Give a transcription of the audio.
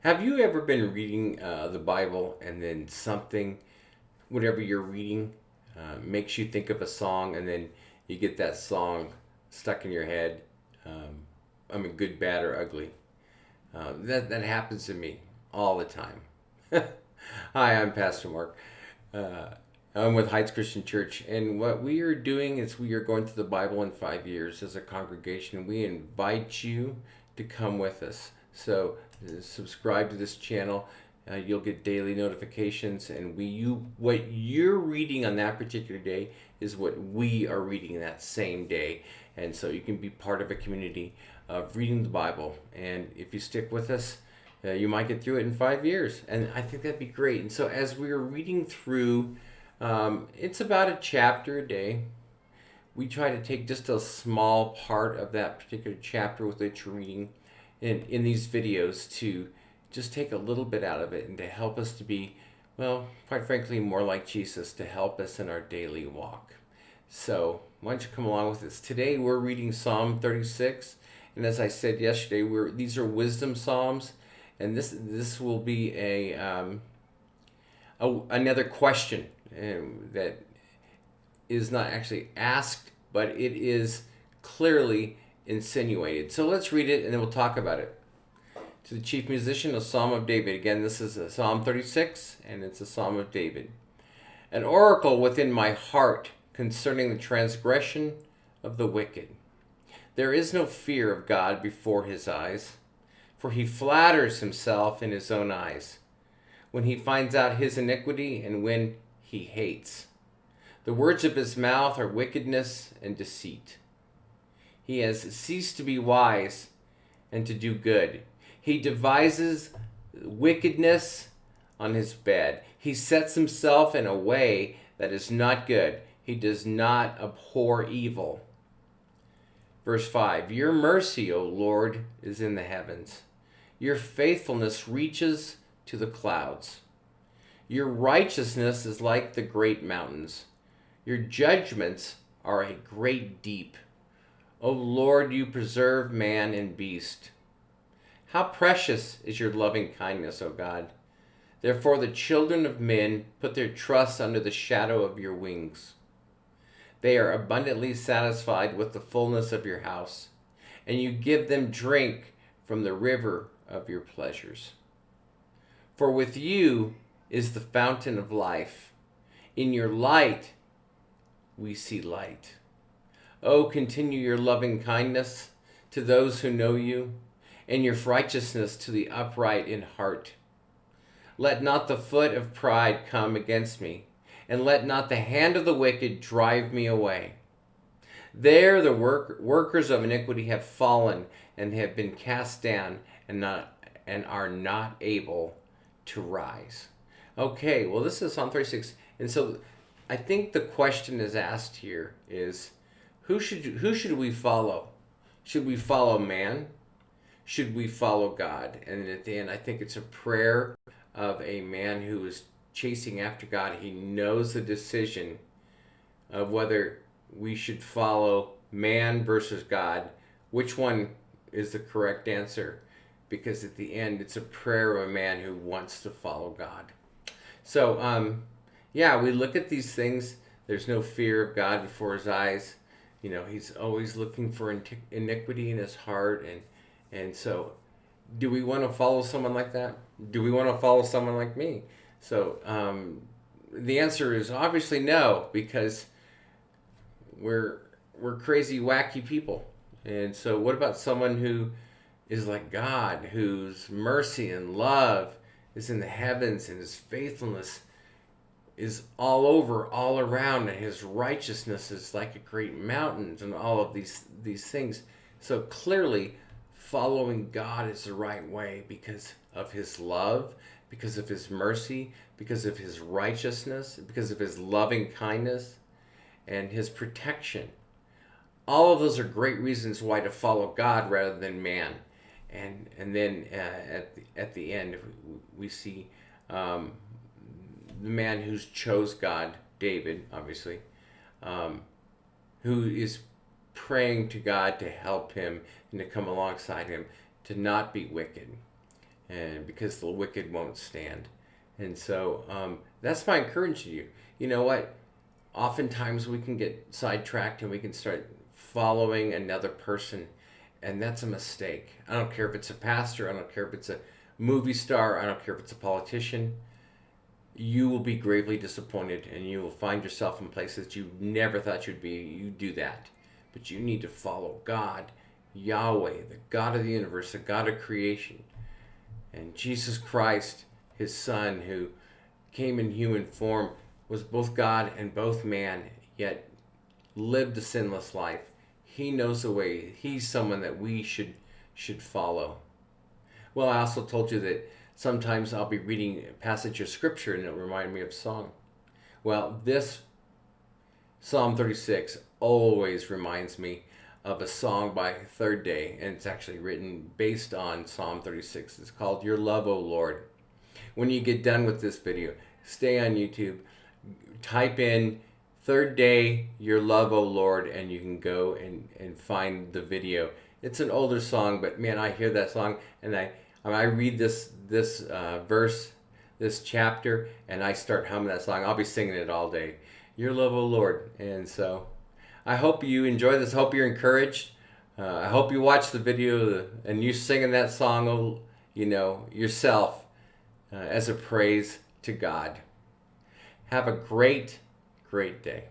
Have you ever been reading the Bible and then something, whatever you're reading, makes you think of a song and then you get that song stuck in your head? I mean, good, bad, or ugly. That happens to me all the time. Hi, I'm Pastor Mark. Uh, I'm with Heights Christian Church, and what we are doing is we are going through the Bible in 5 years as a congregation. We invite you to come with us. So subscribe to this channel. You'll get daily notifications, and what you're reading on that particular day is what we are reading that same day, and so you can be part of a community of reading the Bible. And if you stick with us, you might get through it in 5 years, and I think that'd be great. And so as we are reading through, it's about a chapter a day. We try to take just a small part of that particular chapter with which you're reading in these videos to just take a little bit out of it and to help us to be, well, quite frankly, more like Jesus, to help us in our daily walk. So why don't you come along with us? Today we're reading Psalm 36, and as I said yesterday, these are wisdom psalms, and this will be another question that is not actually asked, but it is clearly insinuated. So let's read it and then we'll talk about it. To the chief musician, a psalm of David. Again, this is Psalm 36, and it's a psalm of David. An oracle within my heart concerning the transgression of the wicked. There is no fear of God before his eyes, for he flatters himself in his own eyes, when he finds out his iniquity and when he hates. The words of his mouth are wickedness and deceit. He has ceased to be wise and to do good. He devises wickedness on his bed. He sets himself in a way that is not good. He does not abhor evil. Verse 5, your mercy, O Lord, is in the heavens. Your faithfulness reaches to the clouds. Your righteousness is like the great mountains. Your judgments are a great deep. O Lord, you preserve man and beast. How precious is your loving kindness, O God. Therefore the children of men put their trust under the shadow of your wings. They are abundantly satisfied with the fullness of your house, and you give them drink from the river of your pleasures. For with you is the fountain of life. In your light we see light. Oh, continue your loving kindness to those who know you, and your righteousness to the upright in heart. Let not the foot of pride come against me, and let not the hand of the wicked drive me away. There the workers of iniquity have fallen and have been cast down and are not able to rise. Okay, well, this is Psalm 36, and so I think the question is asked here is, who should we follow? Should we follow man? Should we follow God? And at the end, I think it's a prayer of a man who is chasing after God. He knows the decision of whether we should follow man versus God. Which one is the correct answer? Because at the end, it's a prayer of a man who wants to follow God. So, we look at these things. There's no fear of God before his eyes. You know, he's always looking for iniquity in his heart. And so, do we want to follow someone like that? Do we want to follow someone like me? So, the answer is obviously no, because we're crazy, wacky people. And so, what about someone who is like God, whose mercy and love is in the heavens, and his faithfulness is all over, all around, and his righteousness is like a great mountain, and all of these things. So clearly, following God is the right way because of his love, because of his mercy, because of his righteousness, because of his loving kindness, and his protection. All of those are great reasons why to follow God rather than man. And then at the end, we see the man who's chose God, David, obviously, who is praying to God to help him and to come alongside him, to not be wicked. and because the wicked won't stand. And so that's my encouragement to you. You know what? Oftentimes we can get sidetracked and we can start following another person, and that's a mistake. I don't care if it's a pastor, I don't care if it's a movie star, I don't care if it's a politician. You will be gravely disappointed, and you will find yourself in places you never thought you'd be. You do that. But you need to follow God, Yahweh, the God of the universe, the God of creation, and Jesus Christ, his son, who came in human form, was both God and both man, yet lived a sinless life. He knows the way. He's someone that we should follow. Well, I also told you that sometimes I'll be reading a passage of scripture and it'll remind me of a song. Well, this Psalm 36 always reminds me of a song by Third Day, and it's actually written based on Psalm 36. It's called Your Love, O Lord. When you get done with this video, stay on YouTube, type in Third Day, Your Love, O Lord, and you can go and find the video. It's an older song, but man, I hear that song and I read this verse, this chapter, and I start humming that song. I'll be singing it all day. Your love, O Lord. And so I hope you enjoy this. I hope you're encouraged. I hope you watch the video and you singing that song, yourself as a praise to God. Have a great, great day.